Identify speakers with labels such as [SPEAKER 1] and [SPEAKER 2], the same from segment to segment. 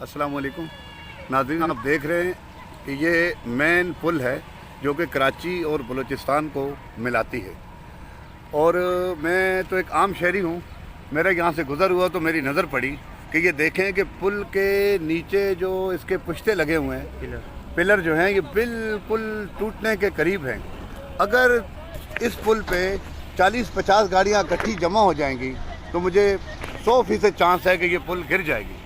[SPEAKER 1] अस्सलाम वालेकुम नाज़रीन, आप देख रहे हैं कि ये मेन पुल है जो कि कराची और बलूचिस्तान को मिलाती है। और मैं तो एक आम शहरी हूँ, मेरा यहाँ से गुज़र हुआ तो मेरी नज़र पड़ी कि ये देखें कि पुल के नीचे जो इसके पुश्ते लगे हुए हैं, पिलर जो हैं, ये बिल्कुल टूटने के करीब हैं। अगर इस पुल पे 40-50 गाड़ियाँ इकट्ठी जमा हो जाएंगी तो मुझे 100% चांस है कि ये पुल गिर जाएगी।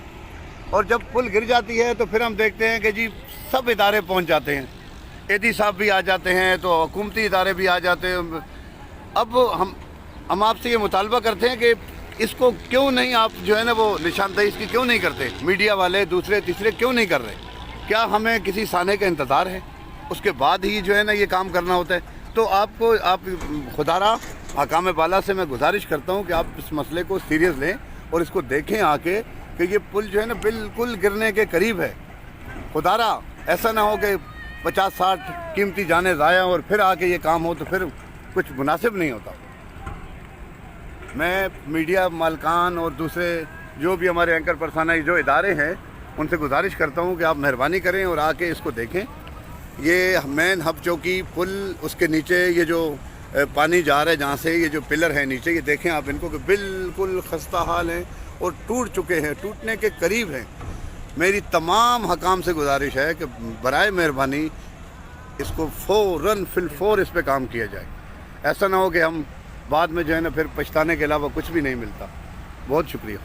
[SPEAKER 1] और जब पुल गिर जाती है तो फिर हम देखते हैं कि जी सब इदारे पहुंच जाते हैं, एडी साहब भी आ जाते हैं, तो हुकूमती इदारे भी आ जाते हैं। अब हम आपसे ये मुतालबा करते हैं कि इसको क्यों नहीं आप जो है ना वो निशानदेही इसकी क्यों नहीं करते, मीडिया वाले दूसरे तीसरे क्यों नहीं कर रहे? क्या हमें किसी साने का इंतज़ार है? उसके बाद ही जो है ना ये काम करना होता है। तो आप खुदारा हकाम बाला से मैं गुजारिश करता हूँ कि आप इस मसले को सीरियस लें और इसको देखें आके कि ये पुल जो है ना बिल्कुल गिरने के करीब है। खुदारा ऐसा ना हो कि 50-60 कीमती जाने ज़ाया और फिर आके ये काम हो तो फिर कुछ मुनासिब नहीं होता। मैं मीडिया मालकान और दूसरे जो भी हमारे एंकर परसाना जो इदारे हैं उनसे गुजारिश करता हूँ कि आप मेहरबानी करें और आके इसको देखें। ये मेन हब चौकी पुल, उसके नीचे ये जो पानी जा रहा है जहाँ से, ये जो पिलर है नीचे, ये देखें आप इनको कि बिल्कुल खस्ता हाल हैं और टूट चुके हैं, टूटने के करीब हैं। मेरी तमाम हकाम से गुजारिश है कि बराए मेहरबानी इसको फ़ौर इस पे काम किया जाए। ऐसा ना हो कि हम बाद में जो है ना फिर पछताने के अलावा कुछ भी नहीं मिलता। बहुत शुक्रिया।